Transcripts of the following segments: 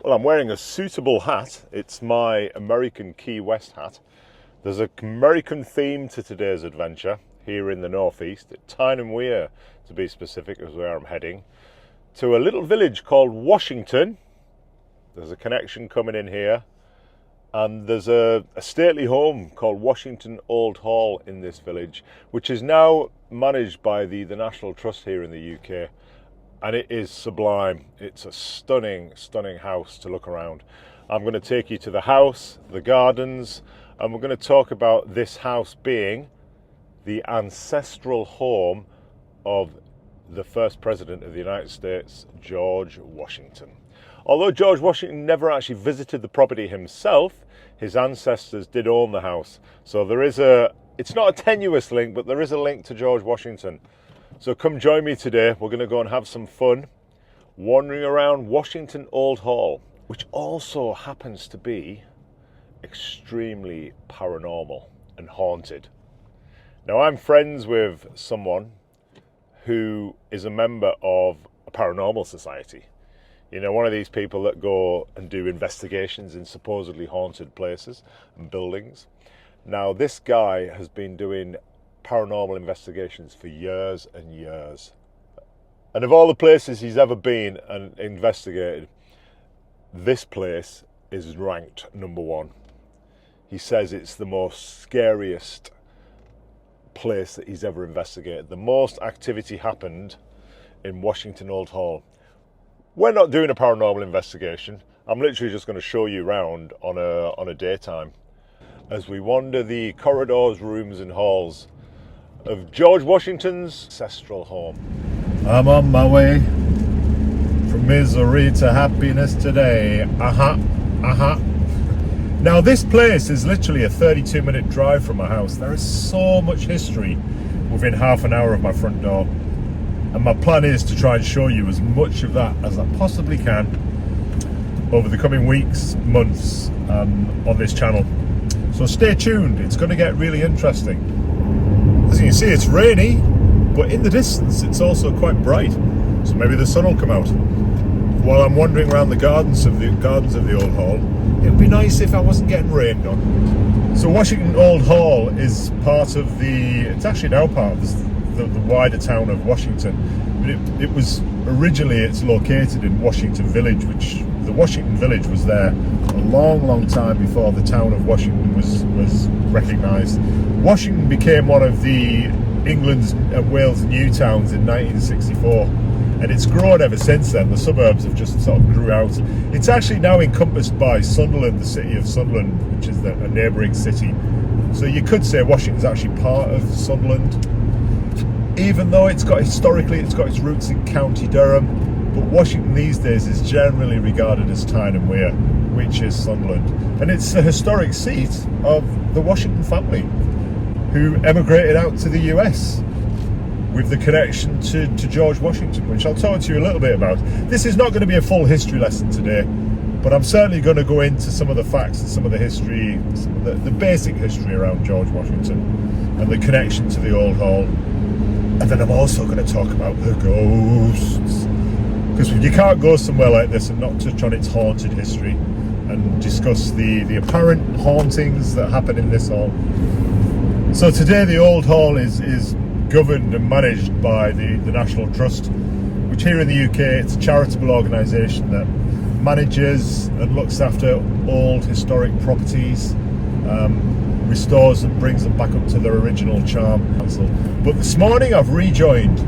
Well, I'm wearing a suitable hat. It's my American Key West hat. There's an American theme to today's adventure here in the northeast, at Tyne and Wear, to be specific, is where I'm heading, to a little village called Washington. There's a connection coming in here, and there's a stately home called Washington Old Hall in this village, which is now managed by the National Trust here in the UK. And it is sublime. It's a stunning, stunning house to look around. I'm going to take you to the house, the gardens, and we're going to talk about this house being the ancestral home of the first president of the United States, George Washington. Although George Washington never actually visited the property himself, his ancestors did own the house. So there is it's not a tenuous link, but there is a link to George Washington. So come join me today. We're going to go and have some fun wandering around Washington Old Hall, which also happens to be extremely paranormal and haunted. Now, I'm friends with someone who is a member of a paranormal society. You know, one of these people that go and do investigations in supposedly haunted places and buildings. Now, this guy has been doing paranormal investigations for years and years. And of all the places he's ever been and investigated, this place is ranked number one. He says it's the most scariest place that he's ever investigated. The most activity happened in Washington Old Hall. We're not doing a paranormal investigation. I'm literally just going to show you around on a daytime as we wander the corridors, rooms and halls of George Washington's ancestral home. I'm on my way from misery to happiness today. Now this place is literally a 32-minute drive from my house. There is so much history within half an hour of my front door. And my plan is to try and show you as much of that as I possibly can over the coming weeks, months on this channel. So stay tuned, it's going to get really interesting. As you can see, it's rainy, but in the distance it's also quite bright, so maybe the sun will come out. While I'm wandering around the gardens of the Old Hall, it would be nice if I wasn't getting rained on. So Washington Old Hall is part of it's actually now part of the wider town of Washington. But it's located in Washington Village, which the Washington Village was there a long, long time before the town of Washington was recognised. Washington became one of the England's and Wales' new towns in 1964, and it's grown ever since then. The suburbs have just sort of grew out. It's actually now encompassed by Sunderland, the city of Sunderland, which is a neighbouring city. So you could say Washington's actually part of Sunderland, even though historically it's got its roots in County Durham. But Washington these days is generally regarded as Tyne and Wear, which is Sunderland. And it's the historic seat of the Washington family, who emigrated out to the US with the connection to George Washington, which I'll talk to you a little bit about. This is not going to be a full history lesson today, but I'm certainly going to go into some of the facts and some of the history, the basic history around George Washington and the connection to the Old Hall. And then I'm also going to talk about the ghosts, because you can't go somewhere like this and not touch on its haunted history and discuss the apparent hauntings that happen in this hall. So today the Old Hall is governed and managed by the National Trust, which here in the UK, it's a charitable organisation that manages and looks after old historic properties, restores and brings them back up to their original charm. But this morning I've rejoined,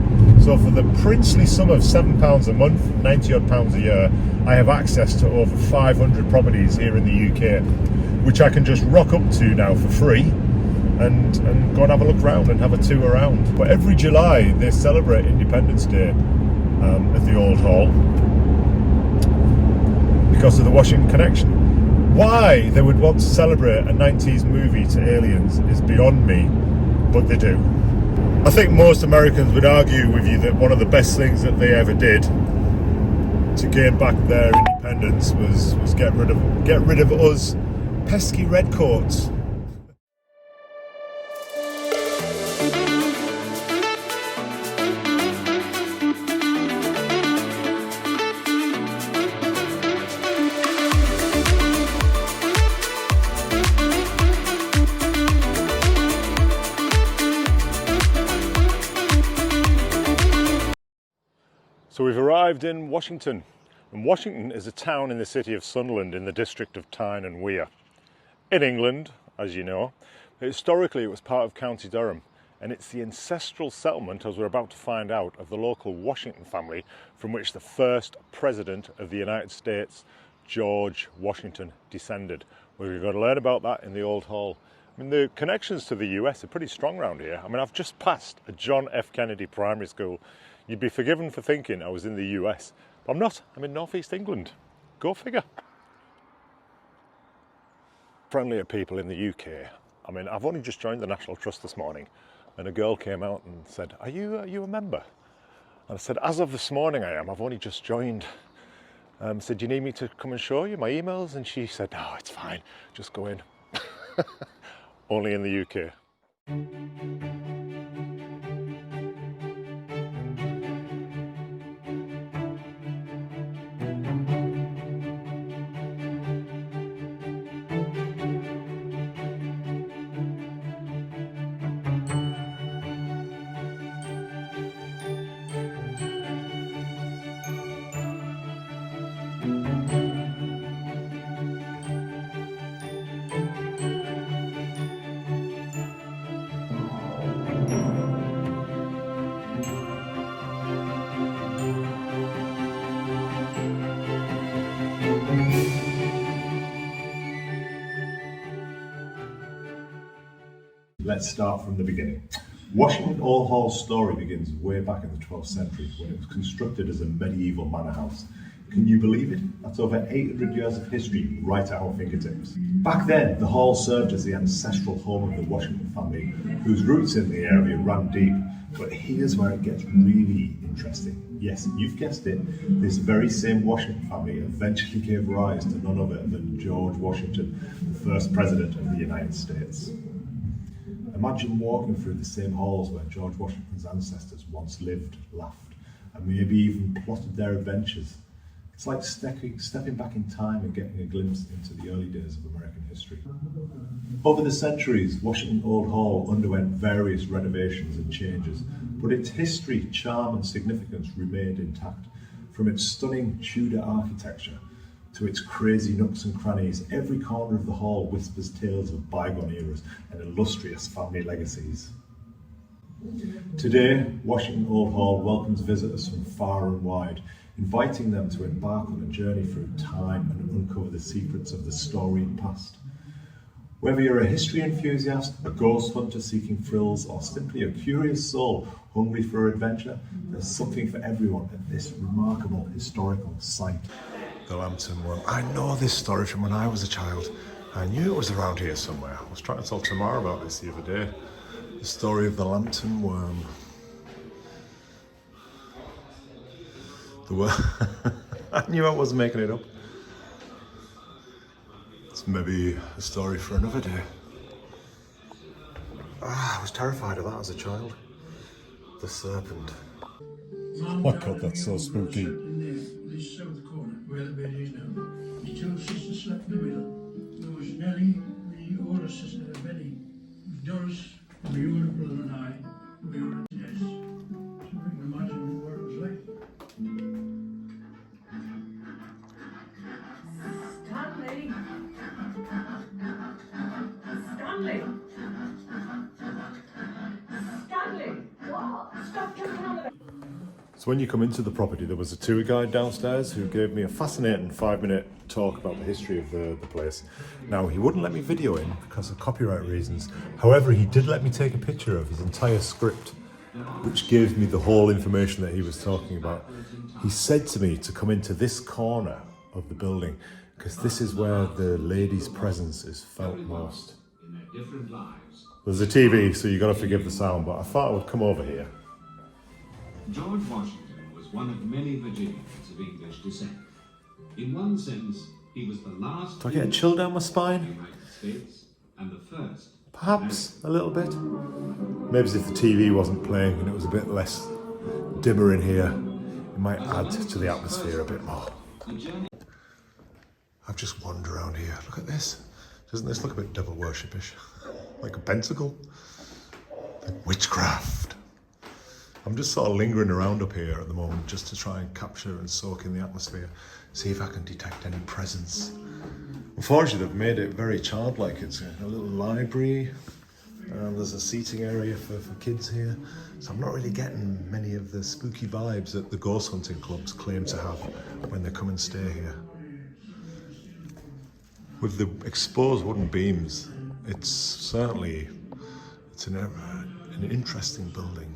so for the princely sum of £7 a month, 90 odd pounds a year, I have access to over 500 properties here in the UK, which I can just rock up to now for free and go and have a look around and have a tour around. But every July they celebrate Independence Day at the Old Hall because of the Washington connection. Why they would want to celebrate a 90s movie to aliens is beyond me, but they do. I think most Americans would argue with you that one of the best things that they ever did to gain back their independence was get rid of us pesky redcoats. arrived in Washington, and Washington is a town in the city of Sunderland in the district of Tyne and Wear. In England, as you know, historically it was part of County Durham, and it's the ancestral settlement, as we're about to find out, of the local Washington family from which the first president of the United States, George Washington, descended. We're going to learn about that in the Old Hall. I mean, the connections to the US are pretty strong around here. I mean, I've just passed a John F. Kennedy primary school. You'd be forgiven for thinking I was in the US, but I'm not. I'm in northeast England. Go figure. Friendlier people in the UK. I mean, I've only just joined the National Trust this morning, and a girl came out and said, are you a member? And I said, as of this morning I am. I've only just joined. Said, do you need me to come and show you my emails? And she said, no, it's fine. Just go in. Only in the UK. Let's start from the beginning. Washington Old Hall's story begins way back in the 12th century when it was constructed as a medieval manor house. Can you believe it? That's over 800 years of history right at our fingertips. Back then, the hall served as the ancestral home of the Washington family, whose roots in the area ran deep. But here's where it gets really interesting. Yes, you've guessed it, this very same Washington family eventually gave rise to none other than George Washington, the first president of the United States. Imagine walking through the same halls where George Washington's ancestors once lived, laughed, and maybe even plotted their adventures. It's like stepping back in time and getting a glimpse into the early days of American history. Over the centuries, Washington Old Hall underwent various renovations and changes, but its history, charm and significance remained intact. From its stunning Tudor architecture to its crazy nooks and crannies, every corner of the hall whispers tales of bygone eras and illustrious family legacies. Today, Washington Old Hall welcomes visitors from far and wide, inviting them to embark on a journey through time and uncover the secrets of the storied past. Whether you're a history enthusiast, a ghost hunter seeking thrills, or simply a curious soul hungry for adventure, there's something for everyone at this remarkable historical site. The Lambton Worm. I know this story from when I was a child. I knew it was around here somewhere. I was trying to tell Tamara about this the other day. The story of the Lambton Worm. The worm. I knew I wasn't making it up. It's maybe a story for another day. I was terrified of that as a child. The serpent. Oh my God, that's so spooky. This south corner, where the bed is now. His two sisters slept in the middle. There was Nellie, the older sister, Betty, Doris, my older brother and I, we were at the nest. So we can imagine what it was like. Stanley! Stanley! Stanley! What? Stop jumping on the... So when you come into the property, there was a tour guide downstairs who gave me a fascinating 5-minute talk about the history of the place. Now, he wouldn't let me video in because of copyright reasons. However, he did let me take a picture of his entire script, which gives me the whole information that he was talking about. He said to me to come into this corner of the building because this is where the lady's presence is felt most. There's a TV, so you've got to forgive the sound, but I thought I would come over here. George Washington was one of many Virginians of English descent. In one sense, he was the last... Do I get a chill down my in the spine? United States and the first. Perhaps a little bit. Maybe if the TV wasn't playing and it was a bit less dimmer in here, it might add to the atmosphere a bit more. I've just wandered around here. Look at this. Doesn't this look a bit devil worshipish? Like a pentacle? Like witchcraft. I'm just sort of lingering around up here at the moment just to try and capture and soak in the atmosphere, see if I can detect any presence. Unfortunately, they've made it very childlike. It's a little library. There's a seating area for kids here. So I'm not really getting many of the spooky vibes that the ghost hunting clubs claim to have when they come and stay here. With the exposed wooden beams, it's an interesting building.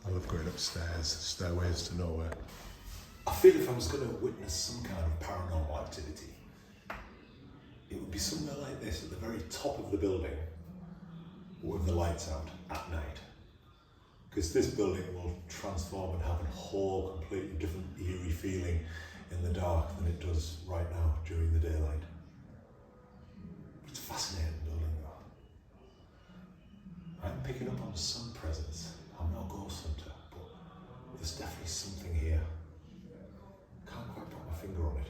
I love going upstairs, stairways to nowhere. I feel if I was going to witness some kind of paranormal activity, it would be somewhere like this at the very top of the building with the lights out at night. Because this building will transform and have a whole completely different eerie feeling in the dark than it does right now during the daylight. It's a fascinating building though. I'm picking up on some presence. I'm not a ghost hunter, but there's definitely something here. Can't quite put my finger on it.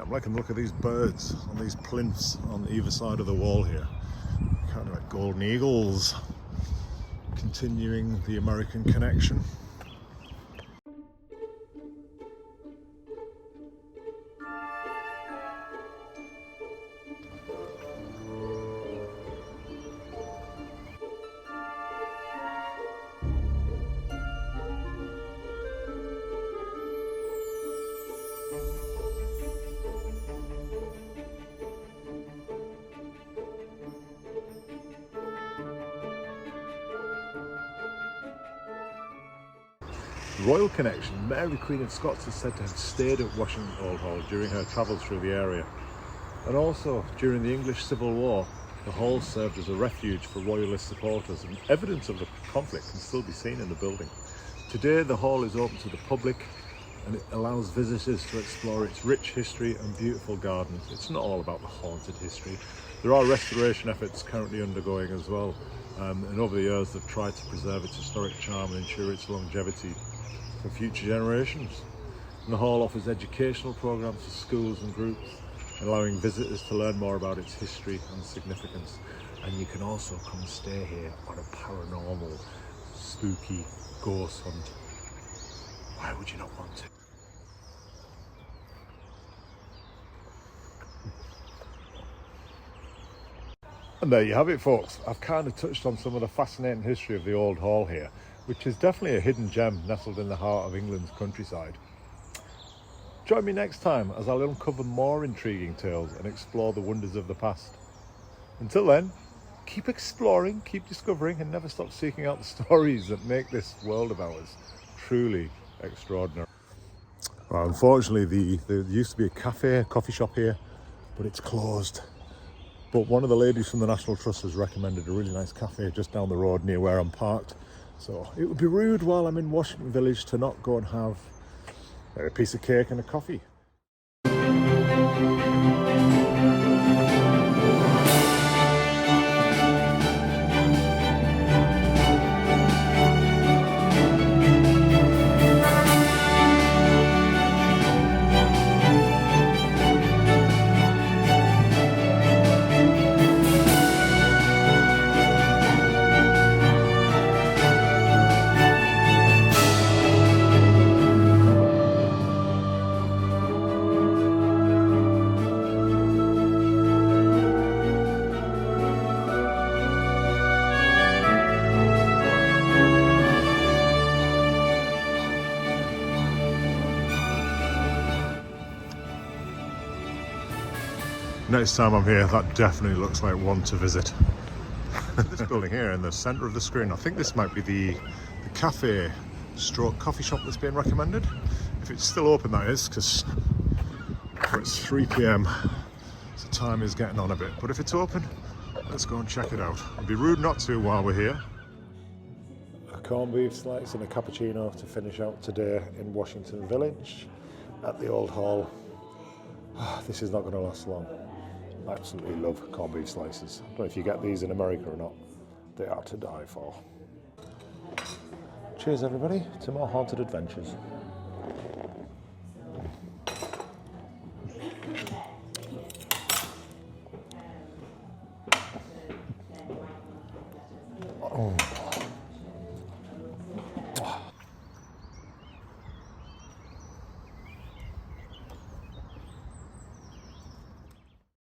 I'm liking the look of these birds on these plinths on either side of the wall here. Kind of like golden eagles, continuing the American connection. Royal connection. Mary Queen of Scots is said to have stayed at Washington Old Hall during her travels through the area. And also, during the English Civil War, the hall served as a refuge for royalist supporters, and evidence of the conflict can still be seen in the building. Today, the hall is open to the public and it allows visitors to explore its rich history and beautiful gardens. It's not all about the haunted history. There are restoration efforts currently undergoing as well, and over the years they've tried to preserve its historic charm and ensure its longevity for future generations. And the hall offers educational programs for schools and groups, allowing visitors to learn more about its history and significance. And you can also come and stay here on a paranormal, spooky ghost hunt. Why would you not want to? And there you have it, folks. I've kind of touched on some of the fascinating history of the old hall here, which is definitely a hidden gem nestled in the heart of England's countryside. Join me next time as I'll uncover more intriguing tales and explore the wonders of the past. Until then, keep exploring, keep discovering, and never stop seeking out the stories that make this world of ours truly extraordinary. Well, unfortunately, there used to be a coffee shop here, but it's closed. But one of the ladies from the National Trust has recommended a really nice cafe just down the road near where I'm parked. So it would be rude while I'm in Washington Village to not go and have a piece of cake and a coffee. Next time I'm here, that definitely looks like one to visit. This building here in the centre of the screen, I think this might be the cafe stroke coffee shop that's being recommended. If it's still open, that is, because it's 3 PM, so time is getting on a bit. But if it's open, let's go and check it out. It'd be rude not to while we're here. A corned beef slice and a cappuccino to finish out today in Washington Village at the Old Hall. This is not going to last long. I absolutely love corned beef slices. I don't know if you get these in America or not. They are to die for. Cheers everybody to more haunted adventures. Oh.